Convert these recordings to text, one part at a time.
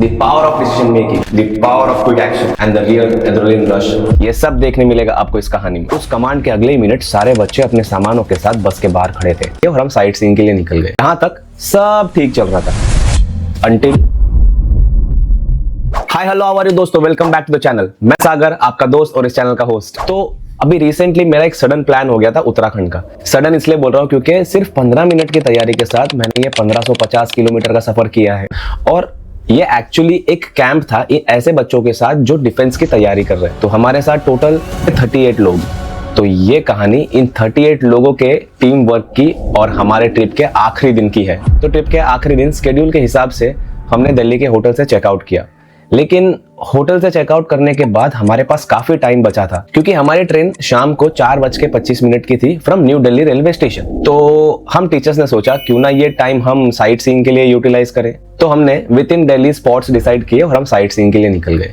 The power of decision making, the power of quick action and the real adrenaline rush, ये सब देखने मिलेगा आपको इस कहानी में। उस कमांड के अगले ही मिनट सारे बच्चे अपने सामानों के साथ बस के बाहर खड़े थे और हम साइट सीइंग के लिए निकल गए। यहाँ तक सब ठीक चल रहा था until hi hello how are you दोस्तों, welcome back to the channel. मैं सागर, आपका दोस्त और इस चैनल का होस्ट। तो अभी रिसेंटली मेरा एक सडन प्लान हो गया था उत्तराखंड का। सडन इसलिए बोल रहा हूँ क्योंकि सिर्फ 15 मिनट की तैयारी के साथ मैंने ये 1550 किलोमीटर का सफर किया है। और ये एक्चुअली एक कैंप था ऐसे बच्चों के साथ जो डिफेंस की तैयारी कर रहे हैं। तो हमारे साथ टोटल 38 लोग। तो ये कहानी इन 38 लोगों के टीम वर्क की और हमारे ट्रिप के आखिरी दिन की है। तो ट्रिप के आखिरी दिन शेड्यूल के हिसाब से हमने दिल्ली के होटल से चेकआउट किया, लेकिन होटल से चेकआउट करने के बाद हमारे पास काफी टाइम बचा था क्योंकि हमारी ट्रेन शाम को 4:25 की थी from new Delhi railway station. तो हम टीचर्स ने सोचा क्यों ना ये टाइम हम साइट सीइंग के लिए यूटिलाइज करें। तो हमने with in Delhi spots decide किए और हम साइट सीइंग के लिए निकल गए।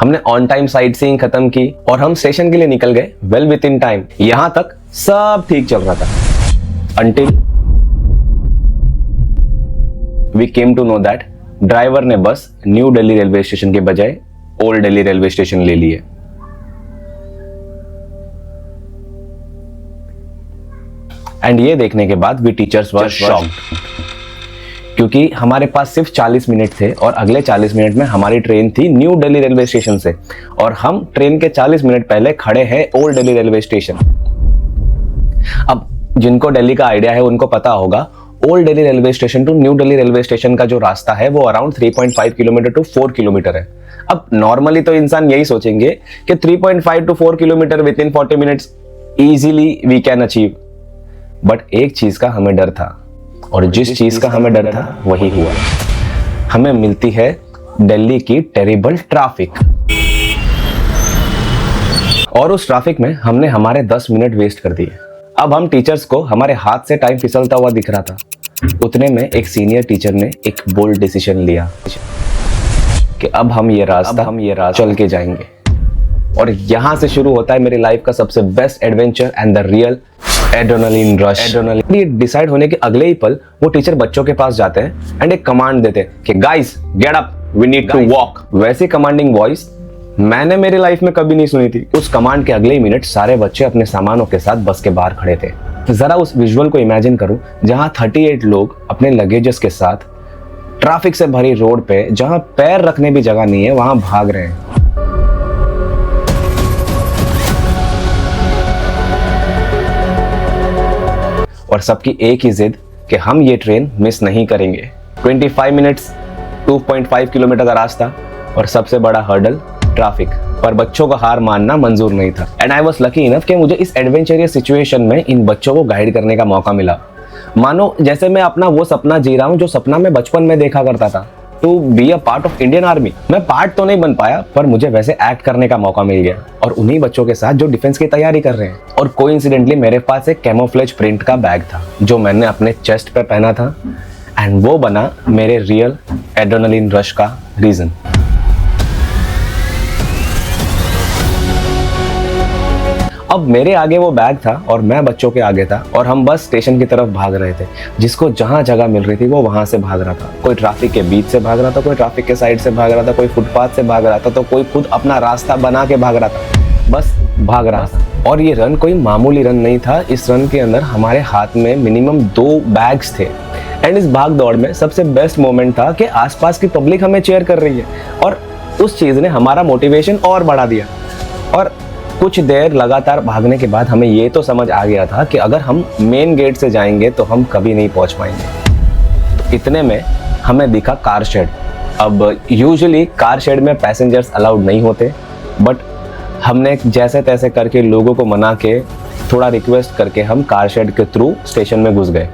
हमने ऑन टाइम साइट सीइंग खत्म की और हम स्टेशन के लिए निकल गए वेल विद इन टाइम। यहां तक सब ठीक चल रहा था until we came to know that driver ने बस न्यू दिल्ली रेलवे स्टेशन के बजाय ओल्ड दिल्ली रेलवे स्टेशन ले लिए। एंड ये देखने के बाद वी टीचर्स वर शॉक्ड क्योंकि हमारे पास सिर्फ 40 मिनट थे और अगले 40 मिनट में हमारी ट्रेन थी न्यू दिल्ली रेलवे स्टेशन से और हम ट्रेन के 40 मिनट पहले खड़े हैं ओल्ड दिल्ली रेलवे स्टेशन। अब जिनको दिल्ली का आइडिया है उनको पता होगा Old Delhi railway station to New Delhi railway station का जो रास्ता है वो अराउंड 3.5 किलोमीटर टू 4 किलोमीटर है। अब नॉर्मली तो इंसान यही सोचेंगे कि 3.5 to 4 kilometre within 40 minutes easily we can achieve. But एक चीज का हमें डर था और जिस चीज का हमें डर था वही हुआ। हमें मिलती है दिल्ली की टेरिबल ट्रैफिक और उस ट्रैफिक में हमने हमारे 10 मिनट वेस्ट कर दिए। अब हम टीचर्स को हमारे हाथ से टाइम फिसलता हुआ दिख रहा था। उतने में एक सीनियर टीचर ने एक बोल्ड डिसीजन लिया कि अब हम ये रास्ता चल के जाएंगे। और यहां से शुरू होता है मेरी लाइफ का सबसे best adventure and the real adrenaline rush. ये डिसाइड होने के अगले ही पल वो टीचर बच्चों के पास जाते हैं एंड एक कमांड देते हैं कि guys get up, we need to walk. वैसी कमांडिंग वॉइस मैंने मेरी लाइफ में कभी नहीं सुनी थी। उस कमांड के अगले ही मिनट सारे बच्चे अपने सामानों के साथ बस के बाहर खड़े थे। जरा उस विजुअल को इमेजिन करो जहां 38 लोग अपने लगेजेस के साथ ट्रैफिक से भरी रोड पे जहां पैर रखने भी जगह नहीं है वहां भाग रहे हैं। और सबकी एक ही जिद कि हम ये ट्रेन मिस नहीं करेंगे। 25 मिनट्स 2.5 किलोमीटर का रास्ता और सबसे बड़ा हर्डल ट्रैफिक। पर बच्चों का हार मानना मंजूर नहीं था and I was lucky enough कि मुझे इस एडवेंचरस सिचुएशन में इन बच्चों को गाइड करने का मौका मिला। मानो जैसे मैं अपना वो सपना जी रहा हूँ जो सपना मैं बचपन में देखा करता था, to be a part of Indian army. मैं पार्ट तो नहीं बन पाया पर मुझे वैसे एक्ट करने का मौका मिल गया और उन्हीं बच्चों के साथ जो डिफेंस की तैयारी कर रहे हैं। और कोइंसिडेंटली मेरे पास एक कैमोफ्लेज प्रिंट का बैग था जो मैंने अपने चेस्ट पे पहना था एंड वो बना मेरे रियल एड्रेनलिन रश का रीजन। अब मेरे आगे वो बैग था और मैं बच्चों के आगे था और हम बस स्टेशन की तरफ भाग रहे थे। जिसको जहां जगह मिल रही थी वो वहां से भाग रहा था। कोई ट्रैफिक के बीच से भाग रहा था, कोई ट्रैफिक के साइड से भाग रहा था, कोई फुटपाथ से भाग रहा था, तो कोई खुद अपना रास्ता बना के भाग रहा था। बस भाग रहा था। और ये रन कोई मामूली रन नहीं था। इस रन के अंदर हमारे हाथ में मिनिमम 2 बैग्स थे एंड इस भाग दौड़ में सबसे बेस्ट मोमेंट था कि आसपास की पब्लिक हमें चेयर कर रही है और उस चीज ने हमारा मोटिवेशन और बढ़ा दिया। और कुछ देर लगातार भागने के बाद हमें ये तो समझ आ गया था कि अगर हम मेन गेट से जाएंगे तो हम कभी नहीं पहुंच पाएंगे। तो इतने में हमें दिखा कार शेड। अब यूजुअली कार शेड में पैसेंजर्स अलाउड नहीं होते, बट हमने जैसे तैसे करके लोगों को मना के थोड़ा रिक्वेस्ट करके हम कार शेड के थ्रू स्टेशन में घुस गए।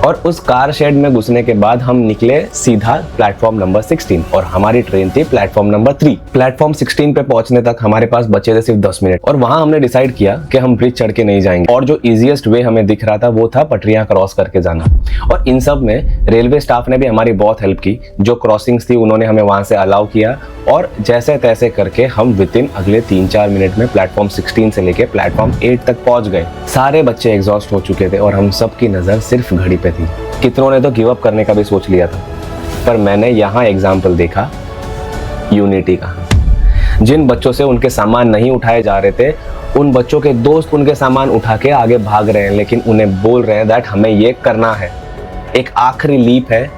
और उस कार शेड में घुसने के बाद हम निकले सीधा प्लेटफॉर्म नंबर 16 और हमारी ट्रेन थी प्लेटफॉर्म नंबर 3। प्लेटफॉर्म 16 पे पहुंचने तक हमारे पास बचे थे सिर्फ 10 मिनट और वहां हमने डिसाइड किया कि हम ब्रिज चढ़ के नहीं जाएंगे और जो इजीएस्ट वे हमें दिख रहा था वो था पटरियां क्रॉस करके जाना। और इन सब में रेलवे स्टाफ ने भी हमारी बहुत हेल्प की। जो क्रॉसिंग्स थी उन्होंने हमें वहां से अलाउ किया और जैसे तैसे करके हम विद इन अगले 3-4 मिनट में प्लेटफॉर्म 16 से लेके प्लेटफॉर्म 8 तक पहुंच गए। सारे बच्चे एग्जॉस्ट हो चुके थे और हम सब की नजर सिर्फ घड़ी पे थी। कितनों ने तो गिव अप करने का भी सोच लिया था। पर मैंने यहाँ एग्जाम्पल देखा यूनिटी का। जिन बच्चों से उनके सामान नहीं उठाए जा रहे थे, उन बच्चों के दोस्त उनके सामान उठा के आगे भाग रहे हैं, लेकिन उन्हें बोल रहे हैं दैट हमें ये करना है, एक आखिरी लीप है,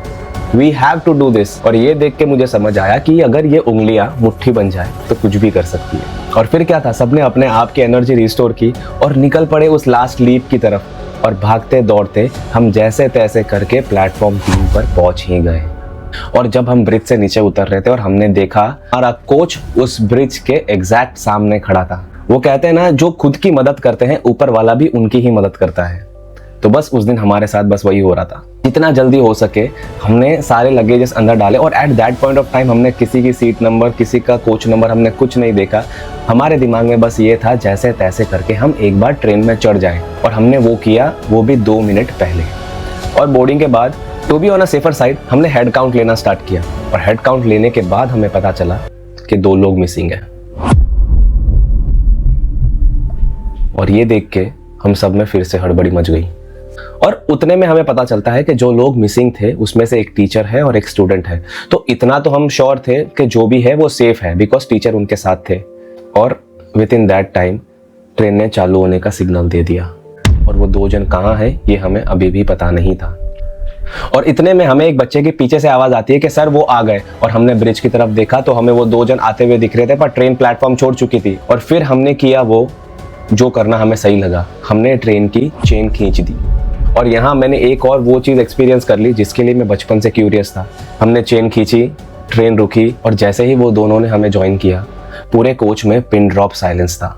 we have to do this. और ये देख के मुझे समझ आया कि अगर ये उंगलियां मुट्ठी बन जाए तो कुछ भी कर सकती है। और फिर क्या था, सबने अपने आप की एनर्जी रिस्टोर की और निकल पड़े उस लास्ट लीप की तरफ। और भागते दौड़ते हम जैसे तैसे करके प्लेटफॉर्म 3 पर पहुंच ही गए। और जब हम ब्रिज से नीचे उतर रहे थे और हमने देखा हमारा कोच उस ब्रिज के एग्जैक्ट सामने खड़ा था। वो कहते हैं ना, जो खुद की मदद करते हैं ऊपर वाला भी उनकी ही मदद करता है। तो बस उस दिन हमारे साथ बस वही हो रहा था। जितना जल्दी हो सके हमने सारे लगेजेस अंदर डाले और at that point of time हमने किसी की सीट नंबर, किसी का कोच नंबर, हमने कुछ नहीं देखा। हमारे दिमाग में बस ये था जैसे तैसे करके हम एक बार ट्रेन में चढ़ जाएं। और हमने वो किया, वो भी 2 मिनट पहले। और बोर्डिंग के बाद to be on a safer side हमने हेड काउंट लेना स्टार्ट किया। और हेड काउंट लेने के बाद हमें पता चला कि 2 लोग मिसिंग है। और ये देख के हम सब में फिर से हड़बड़ी मच गई। और उतने में हमें पता चलता है कि जो लोग मिसिंग थे उसमें से एक टीचर है और एक स्टूडेंट है। तो इतना तो हम श्योर थे कि जो भी है वो सेफ है, बिकॉज टीचर उनके साथ थे। और with in that time train ने चालू होने का सिग्नल दे दिया। और वो 2 जन कहाँ है ये हमें अभी भी पता नहीं था। और इतने में हमें एक बच्चे के पीछे से आवाज आती है कि सर वो आ गए। और हमने ब्रिज की तरफ देखा तो हमें वो 2 जन आते हुए दिख रहे थे, पर ट्रेन प्लेटफॉर्म छोड़ चुकी थी। और फिर हमने किया वो जो करना हमें सही लगा, हमने ट्रेन की चेन खींच दी। और यहाँ मैंने एक और वो चीज़ एक्सपीरियंस कर ली जिसके लिए मैं बचपन से क्यूरियस था। हमने चेन खींची, ट्रेन रुकी और जैसे ही वो दोनों ने हमें ज्वाइन किया, पूरे कोच में पिन ड्रॉप साइलेंस था,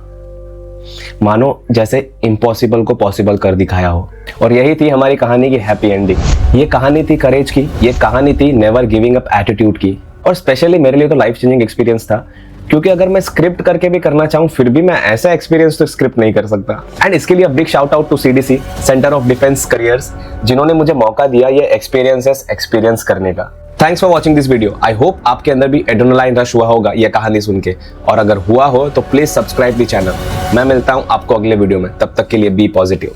मानो जैसे इम्पॉसिबल को पॉसिबल कर दिखाया हो। और यही थी हमारी कहानी की हैप्पी एंडिंग। ये कहानी थी करेज की, ये कहानी थी नेवर गिविंग अप एटीट्यूड की। और स्पेशली मेरे लिए तो लाइफ चेंजिंग एक्सपीरियंस था, क्योंकि अगर मैं स्क्रिप्ट करके भी करना चाहूँ फिर भी मैं ऐसा एक्सपीरियंस तो स्क्रिप्ट नहीं कर सकता। एंड इसके लिए big shout out to CDC, centre of defence careers, जिन्होंने मुझे मौका दिया ये एक्सपीरियंस करने का। Thanks for watching this video. I hope आपके अंदर भी एड्रेनालाइन रश हुआ होगा ये कहानी सुन के, और अगर हुआ हो तो प्लीज सब्सक्राइब द चैनल। मैं मिलता हूँ आपको अगले वीडियो में, तब तक के लिए बी पॉजिटिव।